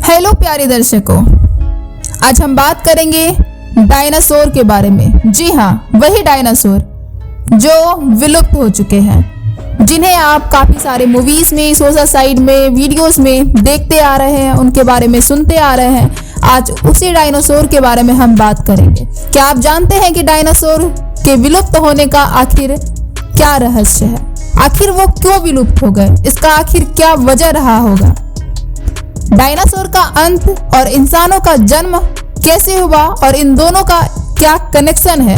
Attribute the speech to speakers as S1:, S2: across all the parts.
S1: Hello प्यारे दर्शकों, आज हम बात करेंगे डायनासोर के बारे में। जी हाँ, वही डायनासोर जो विलुप्त हो चुके हैं, जिन्हें आप काफ़ी सारे मूवीज़ में, सोशल साइट में, वीडियोस में देखते आ रहे हैं, उनके बारे में सुनते आ रहे हैं। आज उसी डायनासोर के बारे में हम बात करेंगे। क्या आप जानते हैं कि डायनासोर के विलुप्त होने का आखिर क्या रहस्य है? आखिर वो क्यों विलुप्त हो गए? इसका आखिर क्या वजह रहा होगा? डायनासोर का अंत और इंसानों का जन्म कैसे हुआ और इन दोनों का क्या कनेक्शन है,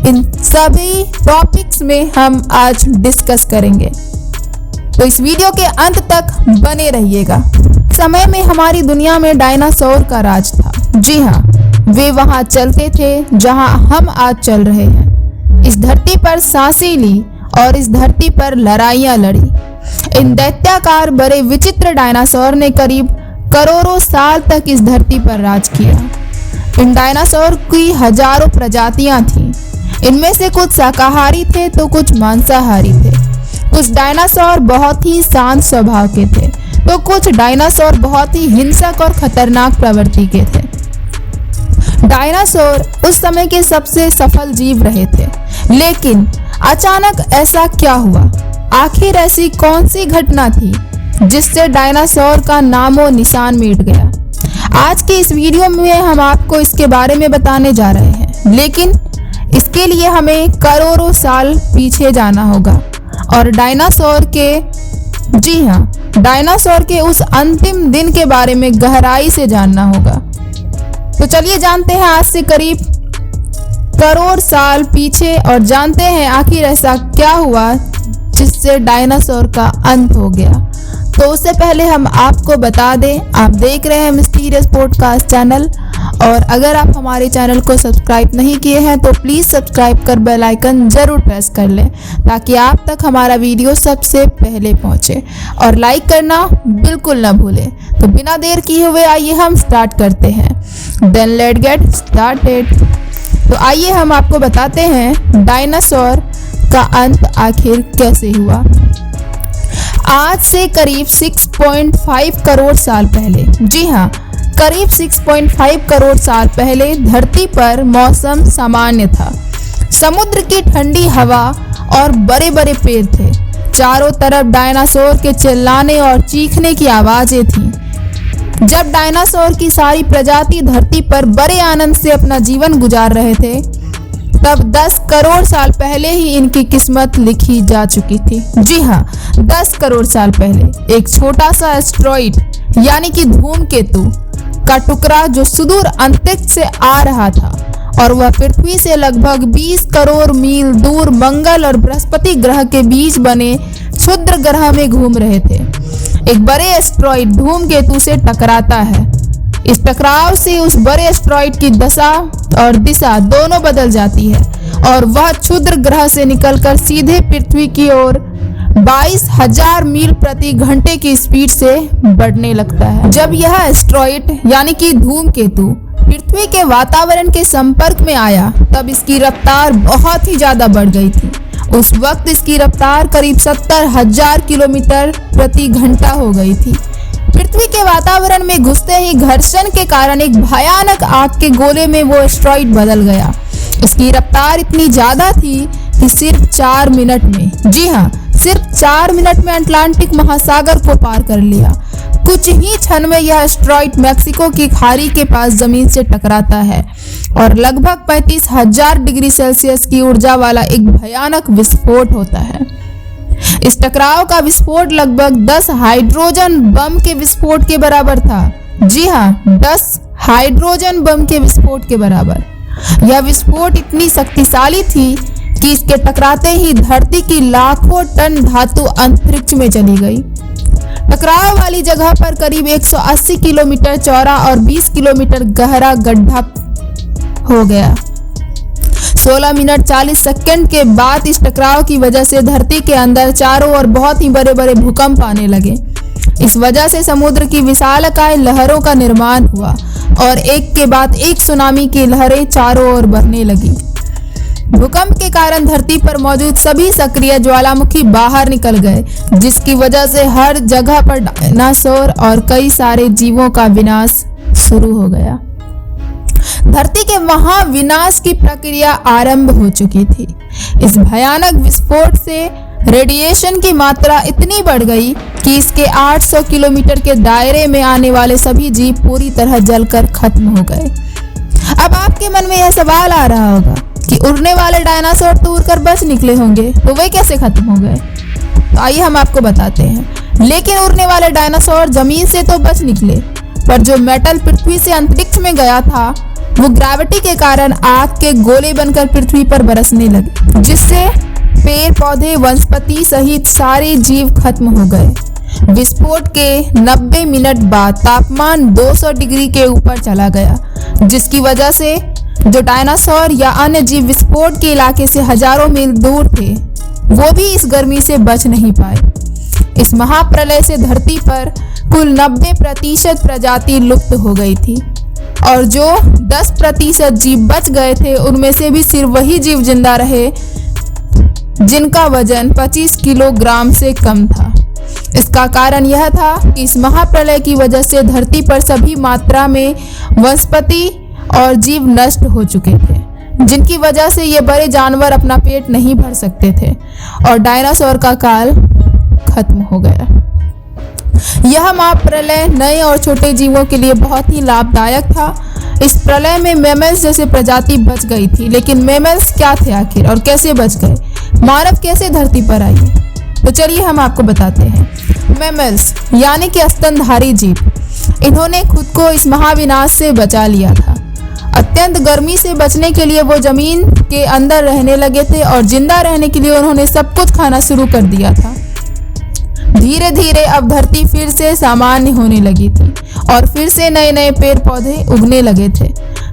S1: इन सभी टॉपिक्स में हम आज डिस्कस करेंगे। तो इस वीडियो के अंत तक बने रहिएगा। समय में हमारी दुनिया में डायनासोर का राज था। जी हाँ, वे वहाँ चलते थे जहाँ हम आज चल रहे हैं। इस धरती पर सांसें ली और इस धरती पर लड़ाइयाँ लड़ी। इन दैत्याकार बड़े विचित्र डायनासोर ने करीब करोड़ों साल तक इस धरती पर राज किया। इन डायनासोर की हजारों प्रजातियां थीं। इनमें से कुछ शाकाहारी थे तो कुछ मांसाहारी थे। कुछ डायनासोर बहुत ही शांत स्वभाव के थे तो कुछ डायनासोर बहुत ही हिंसक और खतरनाक प्रवृत्ति के थे। डायनासोर उस समय के सबसे सफल जीव रहे थे, लेकिन अचानक ऐसा क्या हुआ? आखिर ऐसी कौन सी घटना थी जिससे डायनासोर का नामो निशान मिट गया? आज के इस वीडियो में हम आपको इसके बारे में बताने जा रहे हैं, लेकिन इसके लिए हमें करोड़ों साल पीछे जाना होगा और डायनासोर के उस अंतिम दिन के बारे में गहराई से जानना होगा। तो चलिए जानते हैं आज से करीब करोड़ साल पीछे और जानते हैं आखिर ऐसा क्या हुआ जिससे डायनासोर का अंत हो गया। तो उससे पहले हम आपको बता दें, आप देख रहे हैं मिस्टीरियस पॉडकास्ट चैनल, और अगर आप हमारे चैनल को सब्सक्राइब नहीं किए हैं तो प्लीज़ सब्सक्राइब कर बेल आइकन ज़रूर प्रेस कर लें ताकि आप तक हमारा वीडियो सबसे पहले पहुंचे, और लाइक करना बिल्कुल ना भूलें। तो बिना देर किए हुए आइए हम स्टार्ट करते हैं। Then let's get started. तो आइए हम आपको बताते हैं डायनासोर का अंत आखिर कैसे हुआ। आज से करीब 6.5 करोड़ साल पहले, जी हाँ, करीब 6.5 करोड़ साल पहले धरती पर मौसम सामान्य था। समुद्र की ठंडी हवा और बड़े बड़े पेड़ थे। चारों तरफ डायनासोर के चिल्लाने और चीखने की आवाजें थीं। जब डायनासोर की सारी प्रजाति धरती पर बड़े आनंद से अपना जीवन गुजार रहे थे, तब 10 करोड़ साल पहले ही इनकी किस्मत लिखी जा चुकी थी। जी हाँ, 10 करोड़ साल पहले एक छोटा सा एस्टेरॉइड यानी कि धूमकेतु का टुकड़ा जो सुदूर अंतरिक्ष से आ रहा था और वह पृथ्वी से लगभग 20 करोड़ मील दूर मंगल और बृहस्पति ग्रह के बीच बने क्षुद्र ग्रह में घूम रहे थे। एक बड़े एस्टेरॉइड धूमकेतु से टकराता है। इस टकराव से उस बड़े एस्टेरॉइड की दशा और दिशा दोनों बदल जाती है और वह क्षुद्र ग्रह से निकलकर सीधे पृथ्वी की ओर 22,000 मील प्रति घंटे की स्पीड से बढ़ने लगता है। जब यह एस्टेरॉइड यानी कि धूमकेतु पृथ्वी के वातावरण के संपर्क में आया, तब इसकी रफ्तार बहुत ही ज्यादा बढ़ गई थी। उस वक्त इसकी रफ्तार करीब 70,000 किलोमीटर प्रति घंटा हो गई थी। पृथ्वी के वातावरण में घुसते ही घर्षण के कारण एक भयानक आग के गोले में वो एस्टेरॉइड बदल गया। इसकी रफ्तार इतनी ज्यादा थी कि सिर्फ 4 मिनट में, जी हाँ, सिर्फ 4 मिनट में अटलांटिक महासागर को पार कर लिया। कुछ ही क्षण में यह एस्टेरॉइड मैक्सिको की खाड़ी के पास जमीन से टकराता है और लगभग 35,000 डिग्री सेल्सियस की ऊर्जा वाला एक भयानक विस्फोट होता है। इस टकराव का विस्फोट लगभग 10 हाइड्रोजन बम के विस्फोट के बराबर था। जी हाँ, 10 हाइड्रोजन बम के विस्फोट के बराबर। यह विस्फोट इतनी शक्तिशाली थी कि इसके टकराते ही धरती की लाखों टन धातु अंतरिक्ष में चली गई। टकराव वाली जगह पर करीब 180 किलोमीटर चौड़ा और 20 किलोमीटर गहरा गड्ढा हो गया। 16 मिनट 40 सेकंड के बाद इस टकराव की वजह से धरती के अंदर चारों ओर बहुत ही बड़े बड़े भूकंप आने लगे। इस वजह से समुद्र की विशालकाय लहरों का निर्माण हुआ और एक के बाद एक सुनामी की लहरें चारों ओर बढ़ने लगी। भूकंप के कारण धरती पर मौजूद सभी सक्रिय ज्वालामुखी बाहर निकल गए, जिसकी वजह से हर जगह पर डायनासोर और कई सारे जीवों का विनाश शुरू हो गया। धरती के महाविनाश की प्रक्रिया आरंभ हो चुकी थी। इस भयानक विस्फोट से रेडिएशन की मात्रा इतनी बढ़ गई कि इसके 800 किलोमीटर के दायरे में आने वाले सभी जीव पूरी तरह जलकर खत्म हो गए। अब आपके मन में यह सवाल आ रहा होगा कि उड़ने वाले डायनासोर तो उड़कर बच निकले होंगे, तो वे कैसे खत्म हो गए? तो आइए हम आपको बताते हैं। लेकिन उड़ने वाले डायनासोर जमीन से तो बच निकले, पर जो मेटल पृथ्वी से अंतरिक्ष में गया था वो ग्रेविटी के कारण आग के गोले बनकर पृथ्वी पर बरसने लगे, जिससे पेड़ पौधे वनस्पति सहित सारे जीव खत्म हो गए। विस्फोट के 90 मिनट बाद तापमान 200 डिग्री के ऊपर चला गया, जिसकी वजह से जो डायनासोर या अन्य जीव विस्फोट के इलाके से हजारों मील दूर थे वो भी इस गर्मी से बच नहीं पाए। इस महाप्रलय से धरती पर कुल 90% प्रजाति लुप्त हो गई थी और जो 10% जीव बच गए थे उनमें से भी सिर्फ वही जीव जिंदा रहे जिनका वजन 25 किलोग्राम से कम था। इसका कारण यह था कि इस महाप्रलय की वजह से धरती पर सभी मात्रा में वनस्पति और जीव नष्ट हो चुके थे, जिनकी वजह से ये बड़े जानवर अपना पेट नहीं भर सकते थे और डायनासोर का काल खत्म हो गया। यह महाप्रलय नए और छोटे जीवों के लिए बहुत ही लाभदायक था। इस प्रलय में मैमल्स जैसे प्रजाति बच गई थी, लेकिन मैमल्स क्या थे आखिर और कैसे बच गए? मानव कैसे धरती पर आए? तो चलिए हम आपको बताते हैं। मैमल्स यानी कि स्तनधारी जीव, इन्होंने खुद को इस महाविनाश से बचा लिया था। अत्यंत गर्मी से बचने के लिए वो जमीन के अंदर रहने लगे थे और जिंदा रहने के लिए उन्होंने सब कुछ खाना शुरू कर दिया था। धीरे धीरे अब धरती फिर से सामान्य होने लगी थी और फिर से नए नए पेड़ पौधे उगने लगे थे।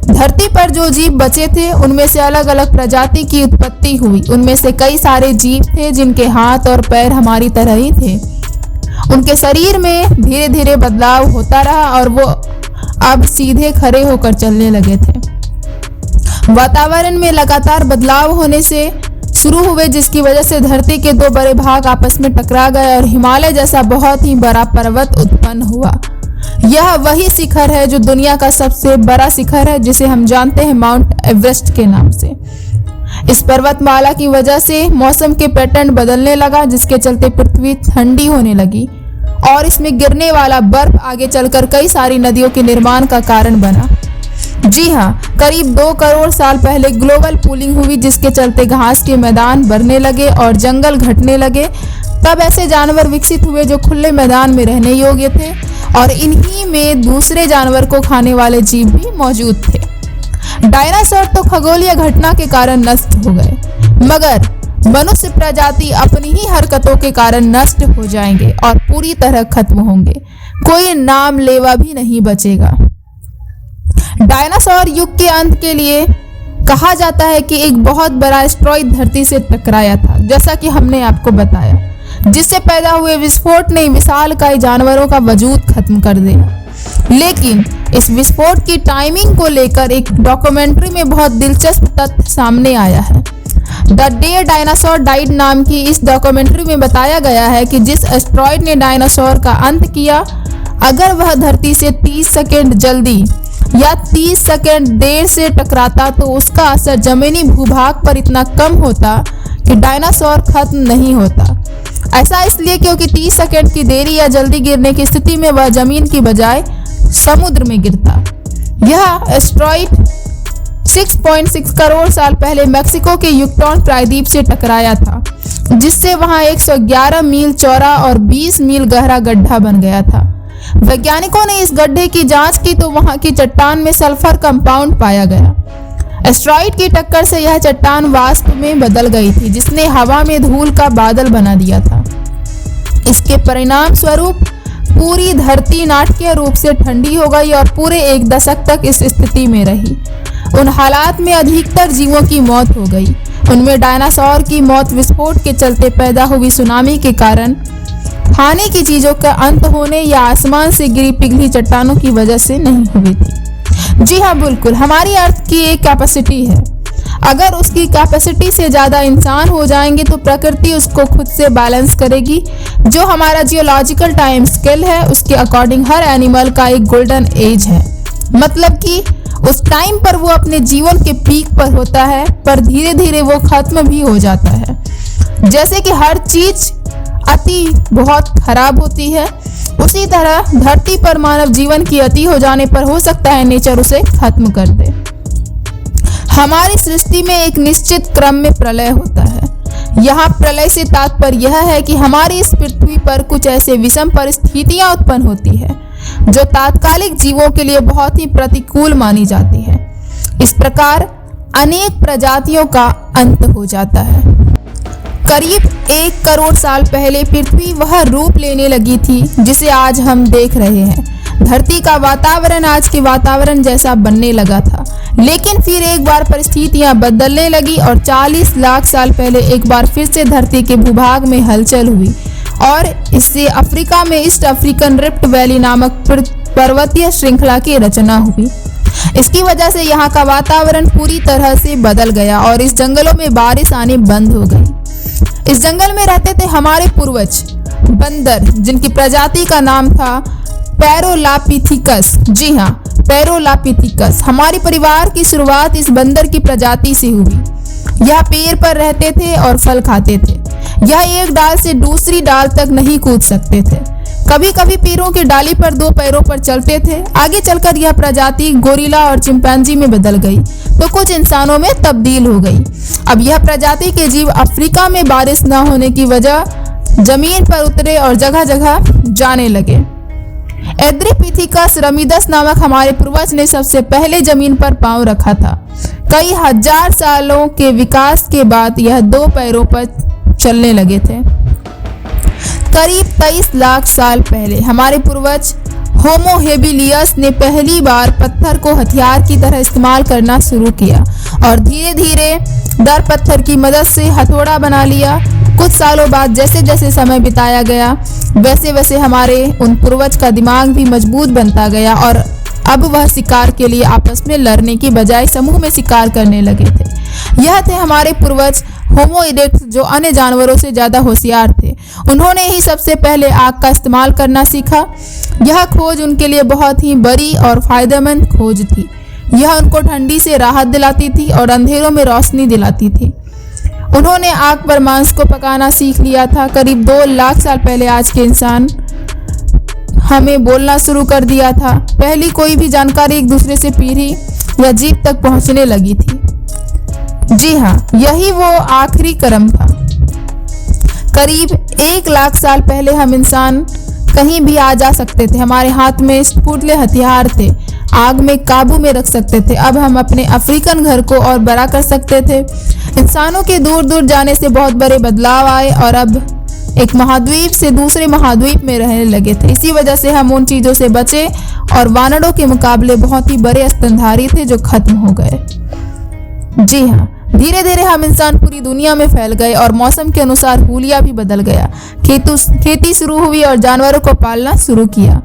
S1: धरती पर जो जीव बचे थे उनमें से अलग अलग प्रजाति की उत्पत्ति हुई। उनमें से कई सारे जीव थे जिनके हाथ और पैर हमारी तरह ही थे। उनके शरीर में धीरे धीरे बदलाव होता रहा और वो अब सीधे खड़े होकर चलने लगे थे। वातावरण में लगातार बदलाव होने से शुरू हुए, जिसकी वजह से धरती के दो बड़े भाग आपस में टकरा गए और हिमालय जैसा बहुत ही बड़ा पर्वत उत्पन्न हुआ। यह वही शिखर है जो दुनिया का सबसे बड़ा शिखर है, जिसे हम जानते हैं माउंट एवरेस्ट के नाम से। इस पर्वतमाला की वजह से मौसम के पैटर्न बदलने लगा, जिसके चलते पृथ्वी ठंडी होने लगी और इसमें गिरने वाला बर्फ आगे चलकर कई सारी नदियों के निर्माण का कारण बना। जी हाँ, करीब 2 करोड़ साल पहले ग्लोबल कूलिंग हुई, जिसके चलते घास के मैदान बढ़ने लगे और जंगल घटने लगे। तब ऐसे जानवर विकसित हुए जो खुले मैदान में रहने योग्य थे और इन्हीं में दूसरे जानवर को खाने वाले जीव भी मौजूद थे। डायनासोर तो खगोलीय घटना के कारण नष्ट हो गए, मगर मनुष्य प्रजाति अपनी ही हरकतों के कारण नष्ट हो जाएंगे और पूरी तरह खत्म होंगे। कोई नाम लेवा भी नहीं बचेगा। डायनासोर युग के अंत के लिए कहा जाता है कि एक बहुत बड़ा एस्टेरॉयड धरती से टकराया था, जैसा कि हमने आपको बताया, जिससे पैदा हुए विस्फोट ने विशालकाय जानवरों का वजूद खत्म कर दिया। लेकिन इस विस्फोट की टाइमिंग को लेकर एक डॉक्यूमेंट्री में बहुत दिलचस्प तथ्य सामने आया है। द डे डायनासोर डाइड नाम की इस डॉक्यूमेंट्री में बताया गया है कि जिस एस्टेरॉयड ने डायनासोर का अंत किया, अगर वह धरती से 30 सेकेंड जल्दी या 30 सेकेंड देर से टकराता तो उसका असर जमीनी भूभाग पर इतना कम होता कि डायनासोर खत्म नहीं होता। ऐसा इसलिए क्योंकि 30 सेकेंड की देरी या जल्दी गिरने की स्थिति में वह जमीन की बजाय समुद्र में गिरता। यह एस्टेरॉयड 6.6 करोड़ साल पहले मेक्सिको के युकटॉन प्रायद्वीप से टकराया था, जिससे वहां 111 मील चौड़ा और 20 मील गहरा गड्ढा बन गया था। वैज्ञानिकों ने इस गड्ढे की जांच की तो वहां की चट्टान में सल्फर कंपाउंड पाया गया। एस्टेरॉयड की टक्कर से यह चट्टान वाष्प में बदल गई थी, जिसने हवा में धूल का बादल बना दिया था। इसके परिणाम स्वरूप पूरी धरती नाटकीय रूप से ठंडी हो गई और पूरे 1 दशक तक इस स्थिति में रही। उन हालात में अधिकतर जीवों की मौत हो गई। उनमें डायनासोर की मौत विस्फोट के चलते पैदा हुई सुनामी के कारण, खाने की चीजों का अंत होने या आसमान से गिरी पिघली चट्टानों की वजह से नहीं हुई थी। जी हाँ, बिल्कुल, हमारी अर्थ की एक कैपेसिटी है अगर उसकी कैपेसिटी से ज़्यादा इंसान हो जाएंगे तो प्रकृति उसको खुद से बैलेंस करेगी। जो हमारा जियोलॉजिकल टाइम स्केल है उसके अकॉर्डिंग हर एनिमल का एक गोल्डन एज है, मतलब कि उस टाइम पर वो अपने जीवन के पीक पर होता है, पर धीरे धीरे वो खत्म भी हो जाता है। जैसे कि हर चीज अति बहुत खराब होती है, उसी तरह धरती पर मानव जीवन की अति हो जाने पर हो सकता है नेचर उसे खत्म कर दे। हमारी सृष्टि में एक निश्चित क्रम में प्रलय होता है। यहाँ प्रलय से तात्पर्य यह है कि हमारी इस पृथ्वी पर कुछ ऐसे विषम परिस्थितियां उत्पन्न होती है जो तात्कालिक जीवों के लिए बहुत ही प्रतिकूल मानी जाती है। इस प्रकार अनेक प्रजातियों का अंत हो जाता है। करीब 1 करोड़ साल पहले पृथ्वी वह रूप लेने लगी थी जिसे आज हम देख रहे हैं। धरती का वातावरण आज के वातावरण जैसा बनने लगा था, लेकिन फिर एक बार परिस्थितियां बदलने लगी और 40 लाख साल पहले एक बार फिर से धरती के भूभाग में हलचल हुई और इससे अफ्रीका में ईस्ट अफ्रीकन रिफ्ट वैली नामक पर्वतीय श्रृंखला की रचना हुई। इसकी वजह से यहाँ का वातावरण पूरी तरह से बदल गया और इस जंगलों में बारिश आने बंद हो गई। इस जंगल में रहते थे हमारे पूर्वज बंदर, जिनकी प्रजाति का नाम था पैरोलापिथिकस। जी हाँ, पैरोलापिथिकस। हमारे परिवार की शुरुआत इस बंदर की प्रजाति से हुई। यह पेड़ पर रहते थे और फल खाते थे। यह एक डाल से दूसरी डाल तक नहीं कूद सकते थे। कभी कभी पेड़ों की डाली पर 2 पैरों पर चलते थे। आगे चलकर यह प्रजाति गोरिल्ला और चिंपैंजी में बदल गई तो कुछ इंसानों में तब्दील हो गई। अब यह प्रजाति के जीव अफ्रीका में बारिश न होने की वजह जमीन पर उतरे और जगह जगह जाने लगे। एड्रिपिथिकस रमीदस नामक हमारे पूर्वज ने सबसे पहले जमीन पर पांव रखा था। कई हजार सालों के विकास के बाद यह 2 पैरों पर चलने लगे थे। करीब 23 लाख साल पहले हमारे पूर्वज होमो हेबिलियस ने पहली बार पत्थर को हथियार की तरह इस्तेमाल करना शुरू किया और धीरे धीरे दर पत्थर की मदद से हथौड़ा बना लिया। कुछ सालों बाद जैसे जैसे समय बिताया गया वैसे वैसे हमारे उन पूर्वज का दिमाग भी मजबूत बनता गया और अब वह शिकार के लिए आपस में लड़ने की बजाय समूह में शिकार करने लगे थे। यह थे हमारे पूर्वज होमो इरेक्टस, जो अन्य जानवरों से ज़्यादा होशियार थे। उन्होंने ही सबसे पहले आग का इस्तेमाल करना सीखा। यह खोज उनके लिए बहुत ही बड़ी और फायदेमंद खोज थी। यह उनको ठंडी से राहत दिलाती थी और अंधेरों में रोशनी दिलाती थी। उन्होंने आग पर मांस को पकाना सीख लिया था। करीब 2 लाख साल पहले आज के इंसान हमें बोलना शुरू कर दिया था। पहली कोई भी जानकारी एक दूसरे से पीढ़ी या जीव तक पहुंचने लगी थी। जी हाँ, यही वो आखिरी कदम था। करीब 1 लाख साल पहले हम इंसान कहीं भी आ जा सकते थे। हमारे हाथ में स्फूटले हथियार थे, आग में काबू में रख सकते थे। अब हम अपने अफ्रीकन घर को और बड़ा कर सकते थे। इंसानों के दूर दूर जाने से बहुत बड़े बदलाव आए और अब एक महाद्वीप से दूसरे महाद्वीप में रहने लगे थे। इसी वजह से हम उन चीज़ों से बचे और वानरों के मुकाबले बहुत ही बड़े स्तनधारी थे जो खत्म हो गए। जी हाँ, धीरे धीरे हम इंसान पूरी दुनिया में फैल गए और मौसम के अनुसार हुलिया भी बदल गया। खेती शुरू हुई और जानवरों को पालना शुरू किया।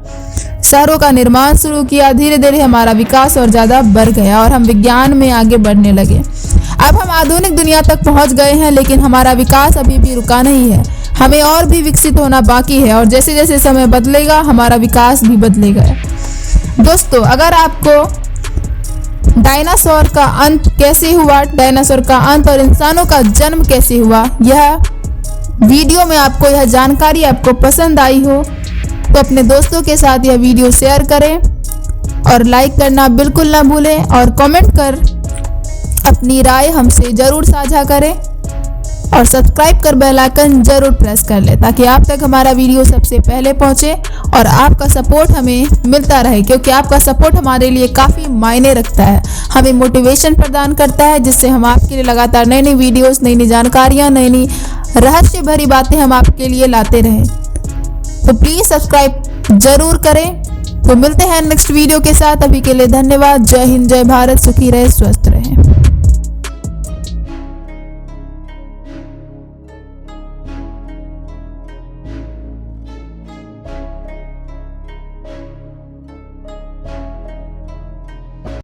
S1: शहरों का निर्माण शुरू किया। धीरे धीरे हमारा विकास और ज़्यादा बढ़ गया और हम विज्ञान में आगे बढ़ने लगे। अब हम आधुनिक दुनिया तक पहुंच गए हैं, लेकिन हमारा विकास अभी भी रुका नहीं है। हमें और भी विकसित होना बाकी है और जैसे जैसे समय बदलेगा हमारा विकास भी बदलेगा। दोस्तों, अगर आपको डायनासोर का अंत कैसे हुआ, डायनासोर का अंत और इंसानों का जन्म कैसे हुआ, यह वीडियो में आपको यह जानकारी आपको पसंद आई हो तो अपने दोस्तों के साथ यह वीडियो शेयर करें और लाइक करना बिल्कुल ना भूलें और कमेंट कर अपनी राय हमसे ज़रूर साझा करें और सब्सक्राइब कर बेल आइकन जरूर प्रेस कर ले ताकि आप तक हमारा वीडियो सबसे पहले पहुंचे और आपका सपोर्ट हमें मिलता रहे, क्योंकि आपका सपोर्ट हमारे लिए काफ़ी मायने रखता है। हमें मोटिवेशन प्रदान करता है जिससे हम आपके लिए लगातार नई नई वीडियोस, नई नई जानकारियाँ, नई नई रहस्य भरी बातें हम आपके लिए लाते रहें। तो प्लीज़ सब्सक्राइब जरूर करें। तो मिलते हैं नेक्स्ट वीडियो के साथ। अभी के लिए धन्यवाद। जय हिंद, जय भारत, सुखी रहे, स्वस्थ रहें।